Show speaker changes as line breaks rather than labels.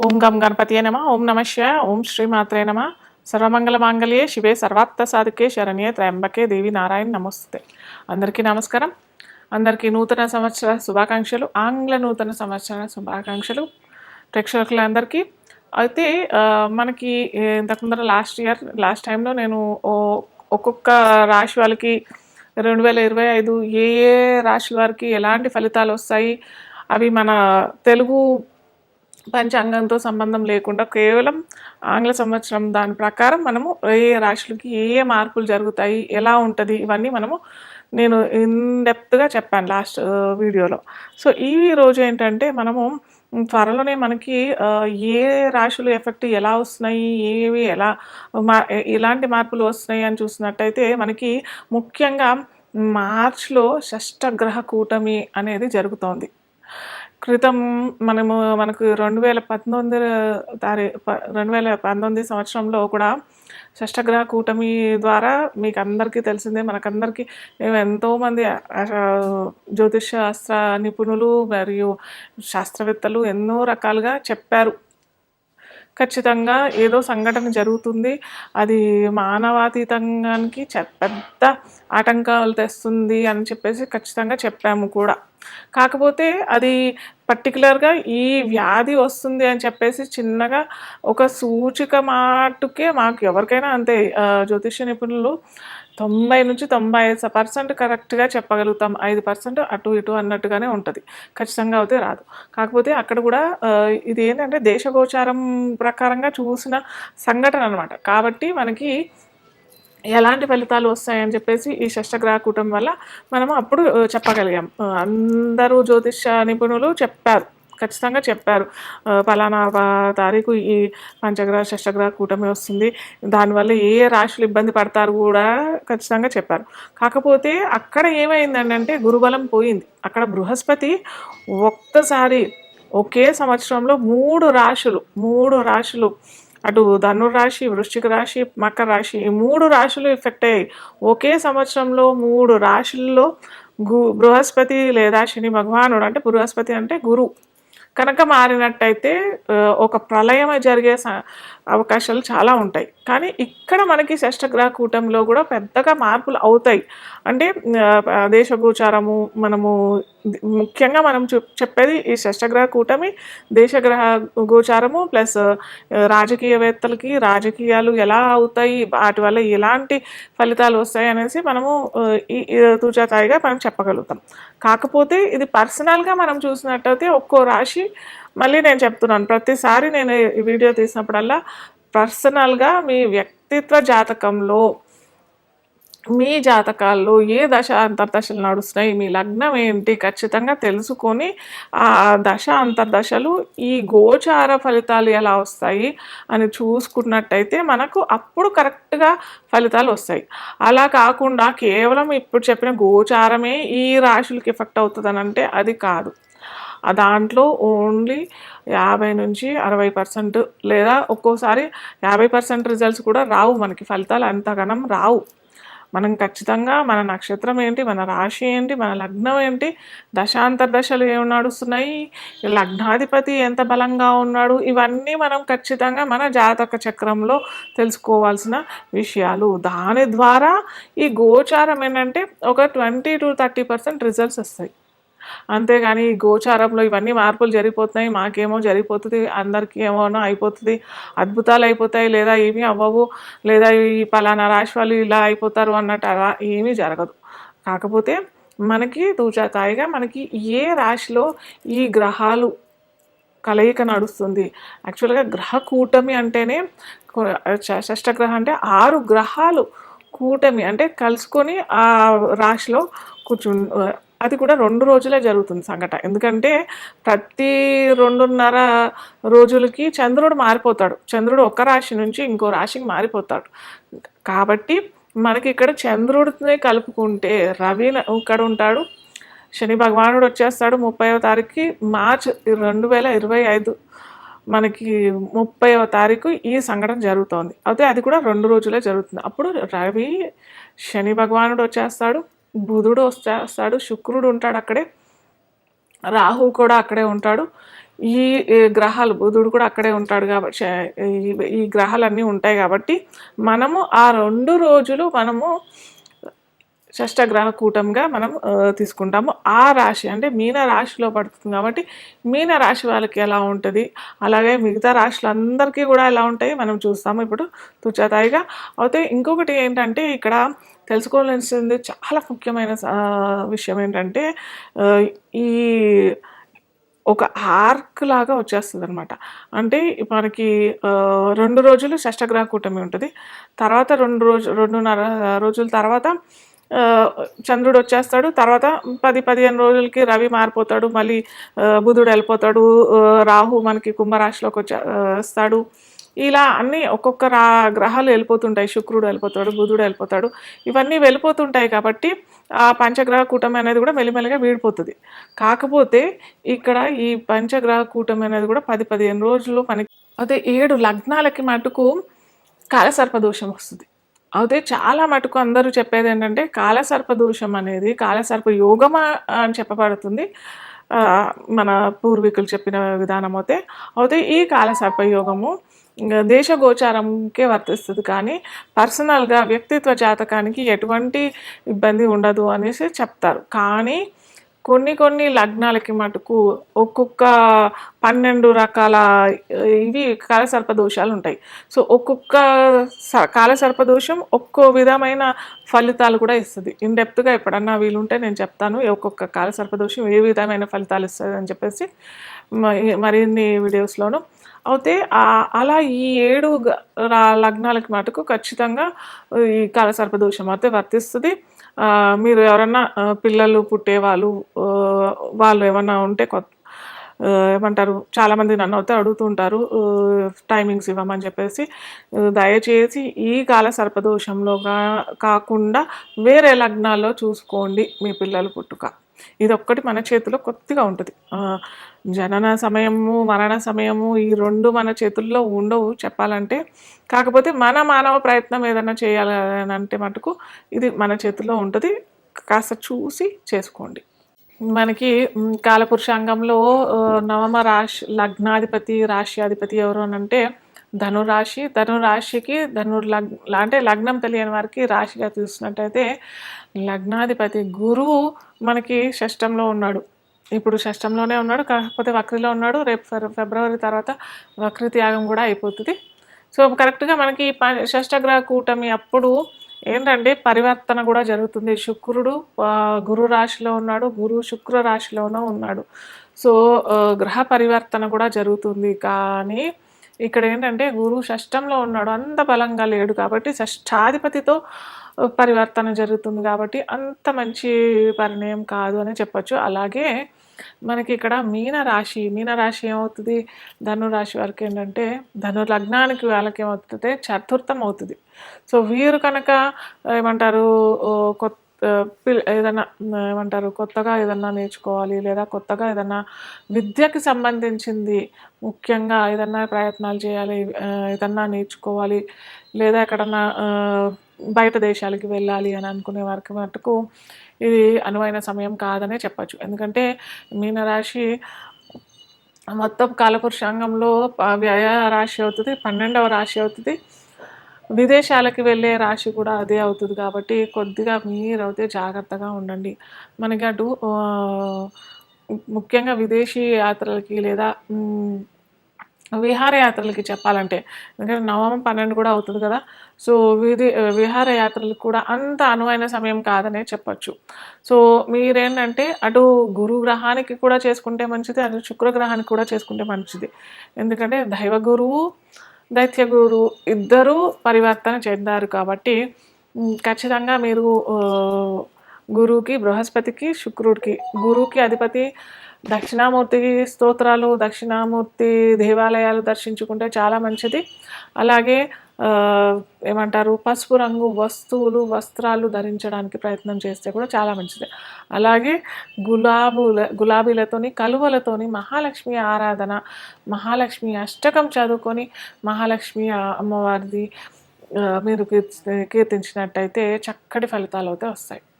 ఓం గం గణపతియే నమ ఓం నమ శివాయ ఓం శ్రీ మాత్రే నమ సర్వమంగళ మాంగళ్యే శివే సర్వార్థ సాధికే శరణ్యే త్రయంబకే దేవి నారాయణ నమస్తే. అందరికీ నమస్కారం. అందరికీ నూతన సంవత్సర శుభాకాంక్షలు, ఆంగ్ల నూతన సంవత్సర శుభాకాంక్షలు ప్రేక్షకులందరికీ. అయితే మనకి ఇంతకు ముందర లాస్ట్ టైంలో నేను ఒక్కొక్క రాశి వాళ్ళకి 2025 ఏ ఏ రాశుల వారికి ఎలాంటి ఫలితాలు వస్తాయి, అవి మన తెలుగు పంచాంగంతో సంబంధం లేకుండా కేవలం ఆంగ్ల సంవత్సరం దాని ప్రకారం మనము ఏ రాశులకి ఏ ఏ మార్పులు జరుగుతాయి, ఎలా ఉంటుంది, ఇవన్నీ నేను ఇన్డెప్త్గా చెప్పాను లాస్ట్ వీడియోలో. సో ఈ రోజు ఏంటంటే మనము త్వరలోనే మనకి ఏ రాశులు ఎఫెక్ట్ ఎలా వస్తున్నాయి, ఏవి ఎలా ఎలాంటి మార్పులు వస్తున్నాయి అని చూసినట్టయితే మనకి ముఖ్యంగా మార్చ్లో షష్టగ్రహ కూటమి అనేది జరుగుతోంది. క్రితం మనకు 2019 సంవత్సరంలో కూడా షష్టగ్రహ కూటమి ద్వారా మీకు అందరికీ తెలిసిందే. మనకందరికీ ఎంతోమంది జ్యోతిష్ శాస్త్ర నిపుణులు మరియు శాస్త్రవేత్తలు ఎన్నో రకాలుగా చెప్పారు, ఖచ్చితంగా ఏదో సంఘటన జరుగుతుంది, అది మానవాతీతానికి పెద్ద ఆటంకాలు తెస్తుంది అని చెప్పేసి ఖచ్చితంగా చెప్పాము కూడా. కాకపోతే అది పర్టికులర్గా ఈ వ్యాధి వస్తుంది అని చెప్పేసి చిన్నగా ఒక సూచిక మాటుకే మాకు ఎవరికైనా అంతే, జ్యోతిష నిపుణులు 90-95% కరెక్ట్గా చెప్పగలుగుతాం, 5% అటు ఇటు అన్నట్టుగానే ఉంటుంది, ఖచ్చితంగా అయితే రాదు. కాకపోతే అక్కడ కూడా ఇది ఏంటంటే దేశగోచారం ప్రకారంగా చూసిన సంఘటన అనమాట. కాబట్టి మనకి ఎలాంటి ఫలితాలు వస్తాయని చెప్పేసి ఈ షష్టగ్రహ కూటమి వల్ల మనము అప్పుడు చెప్పగలిగాం. అందరూ జ్యోతిష నిపుణులు చెప్పారు, ఖచ్చితంగా చెప్పారు, ఫలానా తారీఖు ఈ పంచగ్రహ షష్టగ్రహ కూటమి వస్తుంది, దానివల్ల ఏ రాశులు ఇబ్బంది పడతారు కూడా ఖచ్చితంగా చెప్పారు. కాకపోతే అక్కడ ఏమైందంటే గురుబలం పోయింది. అక్కడ బృహస్పతి ఒక్కసారి ఒకే సంవత్సరంలో మూడు రాశులు అటు ధనుర్రాశి, వృశ్చిక రాశి, మకర రాశి, ఈ 3 రాశులు ఎఫెక్ట్ అయ్యాయి. ఒకే సంవత్సరంలో 3 రాశుల్లో బృహస్పతి లేదా శని భగవానుడు, అంటే బృహస్పతి అంటే గురు కనుక మారినట్టయితే ఒక ప్రళయం జరిగే అవకాశాలు చాలా ఉంటాయి. కానీ ఇక్కడ మనకి షష్టగ్రహ కూటమిలో కూడా పెద్దగా మార్పులు అవుతాయి. అంటే దేశగోచారము మనము ముఖ్యంగా మనం చెప్పేది ఈ షష్టగ్రహ కూటమి, దేశగ్రహ గోచారము ప్లస్ రాజకీయవేత్తలకి రాజకీయాలు ఎలా అవుతాయి, వాటి వల్ల ఎలాంటి ఫలితాలు వస్తాయి అనేసి మనము ఈ తూచాతాయిగా మనం చెప్పగలుగుతాం. కాకపోతే ఇది పర్సనల్గా మనం చూసినట్టయితే ఒక్కో రాశి, మళ్ళీ నేను చెప్తున్నాను ప్రతిసారి నేను ఈ వీడియో తీసినప్పుడల్లా, పర్సనల్గా మీ వ్యక్తిత్వ జాతకంలో మీ జాతకాల్లో ఏ దశ అంతర్దశలు నడుస్తున్నాయి, మీ లగ్నం ఏంటి ఖచ్చితంగా తెలుసుకొని ఆ దశ అంతర్దశలు ఈ గోచార ఫలితాలు ఎలా వస్తాయి అని చూసుకున్నట్టయితే మనకు అప్పుడు కరెక్ట్గా ఫలితాలు వస్తాయి. అలా కాకుండా కేవలం ఇప్పుడు చెప్పిన గోచారమే ఈ రాశులకి ఎఫెక్ట్ అవుతుందని అంటే అది కాదు. దాంట్లో ఓన్లీ 50-60% లేదా ఒక్కోసారి 50% రిజల్ట్స్ కూడా రావు, మనకి ఫలితాలు అంతగానం రావు. మనం ఖచ్చితంగా మన నక్షత్రం ఏంటి, మన రాశి ఏంటి, మన లగ్నం ఏంటి, దశాంతర్దశలు ఏమి నడుస్తున్నాయి, లగ్నాధిపతి ఎంత బలంగా ఉన్నాడు, ఇవన్నీ మనం ఖచ్చితంగా మన జాతక చక్రంలో తెలుసుకోవాల్సిన విషయాలు. దాని ద్వారా ఈ గోచారం ఏంటంటే ఒక 20-30% రిజల్ట్స్ వస్తాయి. అంతేగాని ఈ గోచారంలో ఇవన్నీ మార్పులు జరిగిపోతున్నాయి, మాకేమో జరిగిపోతుంది, అందరికీ ఏమోనో అయిపోతుంది, అద్భుతాలు అయిపోతాయి, లేదా ఏమీ అవ్వవు, లేదా ఈ పలానా రాశి వాళ్ళు ఇలా అయిపోతారు అన్నట్టు అలా ఏమీ జరగదు. కాకపోతే మనకి తూచాతాయిగా మనకి ఏ రాశిలో ఈ గ్రహాలు కలయిక నడుస్తుంది. యాక్చువల్గా గ్రహ కూటమి అంటేనే, షష్టగ్రహం అంటే 6 గ్రహాలు కూటమి అంటే కలుసుకొని ఆ రాశిలో అది కూడా 2 రోజులే జరుగుతుంది సంఘటన. ఎందుకంటే ప్రతి 2.5 రోజులకి చంద్రుడు మారిపోతాడు. చంద్రుడు ఒక రాశి నుంచి ఇంకో రాశికి మారిపోతాడు. కాబట్టి మనకి ఇక్కడ చంద్రుడిని కలుపుకుంటే రవి ఇక్కడ ఉంటాడు, శని భగవానుడు వచ్చేస్తాడు 30వ తారీఖుకి, మార్చ్ 2025 మనకి 30వ తారీఖు ఈ సంఘటన జరుగుతోంది. అయితే అది కూడా 2 రోజులే జరుగుతుంది. అప్పుడు రవి శని భగవానుడు వచ్చేస్తాడు, బుధుడు వచ్చేస్తాడు, శుక్రుడు ఉంటాడు అక్కడే, రాహు కూడా అక్కడే ఉంటాడు. ఈ గ్రహాలు బుధుడు కూడా అక్కడే ఉంటాడు కాబట్టి ఈ గ్రహాలన్నీ ఉంటాయి కాబట్టి మనము ఆ 2 రోజులు మనము షష్టగ్రహ కూటంగా మనం తీసుకుంటాము. ఆ రాశి అంటే మీన రాశిలో పడుతుంది కాబట్టి మీన రాశి వాళ్ళకి ఎలా ఉంటుంది, అలాగే మిగతా రాశులందరికీ కూడా ఎలా ఉంటాయి మనం చూస్తాము ఇప్పుడు తుచతాయిగా. అయితే ఇంకొకటి ఏంటంటే ఇక్కడ తెలుసుకోవాల్సింది చాలా ముఖ్యమైన విషయం ఏంటంటే ఈ ఒక ఆర్క్ లాగా వచ్చేస్తుందనమాట. అంటే మనకి 2 రోజులు షష్టగ్రహ కూటమి ఉంటుంది. తర్వాత 2.5 రోజుల తర్వాత చంద్రుడు వచ్చేస్తాడు. తర్వాత 10-15 రోజులకి రవి మారిపోతాడు. మళ్ళీ బుధుడు వెళ్ళిపోతాడు. రాహు మనకి కుంభరాశిలోకి వస్తాడు. ఇలా అన్నీ ఒక్కొక్క గ్రహాలు వెళ్ళిపోతుంటాయి. శుక్రుడు వెళ్ళిపోతాడు, బుధుడు వెళ్ళిపోతాడు. ఇవన్నీ వెళ్ళిపోతుంటాయి కాబట్టి ఆ పంచగ్రహ కూటమి అనేది కూడా మెల్లిమెల్లిగా వీడిపోతుంది. కాకపోతే ఇక్కడ ఈ పంచగ్రహ కూటమి అనేది కూడా 10-15 రోజులు మనకి అదే 7 లగ్నాలకి మటుకు కాలసర్పదోషం వస్తుంది. అయితే చాలా మటుకు అందరూ చెప్పేది ఏంటంటే కాలసర్పదోషం అనేది కాలసర్ప యోగమా అని చెప్పబడుతుంది. మన పూర్వీకులు చెప్పిన విధానం అయితే ఈ కాలసర్ప యోగము దేశగోచారంకే వర్తిస్తుంది కానీ పర్సనల్గా వ్యక్తిత్వ జాతకానికి ఎటువంటి ఇబ్బంది ఉండదు అనేసి చెప్తారు. కానీ కొన్ని లగ్నాలకి మటుకు ఒక్కొక్క 12 రకాల ఇవి కాలసర్పదోషాలు ఉంటాయి. సో ఒక్కొక్క కాలసర్పదోషం ఒక్కో విధమైన ఫలితాలు కూడా ఇస్తుంది. ఇన్డెప్త్గా ఎప్పుడన్నా వీలుంటే నేను చెప్తాను ఒక్కొక్క కాలసర్పదోషం ఏ విధమైన ఫలితాలు ఇస్తుంది అని చెప్పేసి మరిన్ని వీడియోస్లోను. అయితే అలా ఈ 7 లగ్నాలకి మటుకు ఖచ్చితంగా ఈ కాలసర్పదోషం అయితే వర్తిస్తుంది. మీరు ఎవరన్నా పిల్లలు పుట్టేవాళ్ళు వాళ్ళు ఏమన్నా ఉంటే ఏమంటారు చాలామంది నన్ను అయితే అడుగుతుంటారు టైమింగ్స్ ఇవ్వమని చెప్పేసి. దయచేసి ఈ కాలసర్పదోషంలో కాకుండా వేరే లగ్నాల్లో చూసుకోండి మీ పిల్లలు పుట్టుక. ఇదొక్కటి మన చేతిలో కొద్దిగా ఉంటుంది. జనన సమయము, మరణ సమయము ఈ 2 మన చేతుల్లో ఉండవు చెప్పాలంటే. కాకపోతే మన మానవ ప్రయత్నం ఏదైనా చేయాలని అంటే మటుకు ఇది మన చేతుల్లో ఉంటుంది. కాస్త చూసి చేసుకోండి. మనకి కాలపురుషాంగంలో నవమ లగ్నాధిపతి రాశ్యాధిపతి ఎవరు అని అంటే ధనురాశి. ధనురాశికి అంటే లగ్నం తెలియని వారికి రాశిగా చూసినట్టయితే లగ్నాధిపతి గురువు మనకి షష్టంలో ఉన్నాడు. ఇప్పుడు షష్టంలోనే ఉన్నాడు, కాకపోతే వక్రిలో ఉన్నాడు. రేపు ఫిబ్రవరి తర్వాత వక్రి త్యాగం కూడా అయిపోతుంది. సో కరెక్ట్గా మనకి షష్టగ్రహ కూటమి అప్పుడు ఏంటంటే పరివర్తన కూడా జరుగుతుంది. శుక్రుడు గురు రాశిలో ఉన్నాడు, గురు శుక్ర రాశిలోనూ ఉన్నాడు. సో గ్రహ పరివర్తన కూడా జరుగుతుంది. కానీ ఇక్కడ ఏంటంటే గురువు షష్టంలో ఉన్నాడు, అంత బలంగా లేడు కాబట్టి షష్టాధిపతితో పరివర్తన జరుగుతుంది కాబట్టి అంత మంచి పరిణయం కాదు అని చెప్పచ్చు. అలాగే మనకి ఇక్కడ మీనరాశి ఏమవుతుంది, ధనురాశి వారికి ఏంటంటే లగ్నానికి వాళ్ళకి ఏమవుతుంది చతుర్థం అవుతుంది. సో వీరు కనుక ఏమంటారు ఏదన్నా ఏమంటారు కొత్తగా ఏదన్నా నేర్చుకోవాలి లేదా కొత్తగా ఏదన్నా విద్యకి సంబంధించింది ముఖ్యంగా ఏదన్నా ప్రయత్నాలు చేయాలి, ఏదన్నా నేర్చుకోవాలి లేదా ఎక్కడన్నా బయట దేశాలకి వెళ్ళాలి అని అనుకునే వారికి మటుకు ఇది అనువైన సమయం కాదనే చెప్పచ్చు. ఎందుకంటే మీనరాశి మొత్తం కాలపురుషాంగంలో వ్యయ రాశి అవుతుంది, 12వ రాశి అవుతుంది. విదేశాలకి వెళ్ళే రాశి కూడా అదే అవుతుంది కాబట్టి కొద్దిగా మీరైతే జాగ్రత్తగా ఉండండి. మనకి అటు ముఖ్యంగా విదేశీ యాత్రలకి లేదా విహారయాత్రలకి చెప్పాలంటే ఎందుకంటే నవమం 12 కూడా అవుతుంది కదా. సో విహారయాత్రలకు కూడా అంత అనువైన సమయం కాదనే చెప్పచ్చు. సో మీరేంటంటే అటు గురుగ్రహానికి కూడా చేసుకుంటే మంచిది, అటు శుక్రగ్రహానికి కూడా చేసుకుంటే మంచిది. ఎందుకంటే దైవ గురువు దైత్య గురువు ఇద్దరూ పరివర్తన చెందారు కాబట్టి ఖచ్చితంగా మీరు గురువుకి బృహస్పతికి శుక్రుడికి గురువుకి అధిపతి దక్షిణామూర్తి స్తోత్రాలు దక్షిణామూర్తి దేవాలయాలు దర్శించుకుంటే చాలా మంచిది. అలాగే ఏమంటారు పసుపు రంగు వస్త్రాలు ధరించడానికి ప్రయత్నం చేస్తే కూడా చాలా మంచిది. అలాగే గులాబీలతోని కలువలతోని మహాలక్ష్మి ఆరాధన, మహాలక్ష్మి అష్టకం చదువుకొని మహాలక్ష్మి అమ్మవారిది మీరు కీర్తించినట్టయితే చక్కటి ఫలితాలు అయితే వస్తాయి.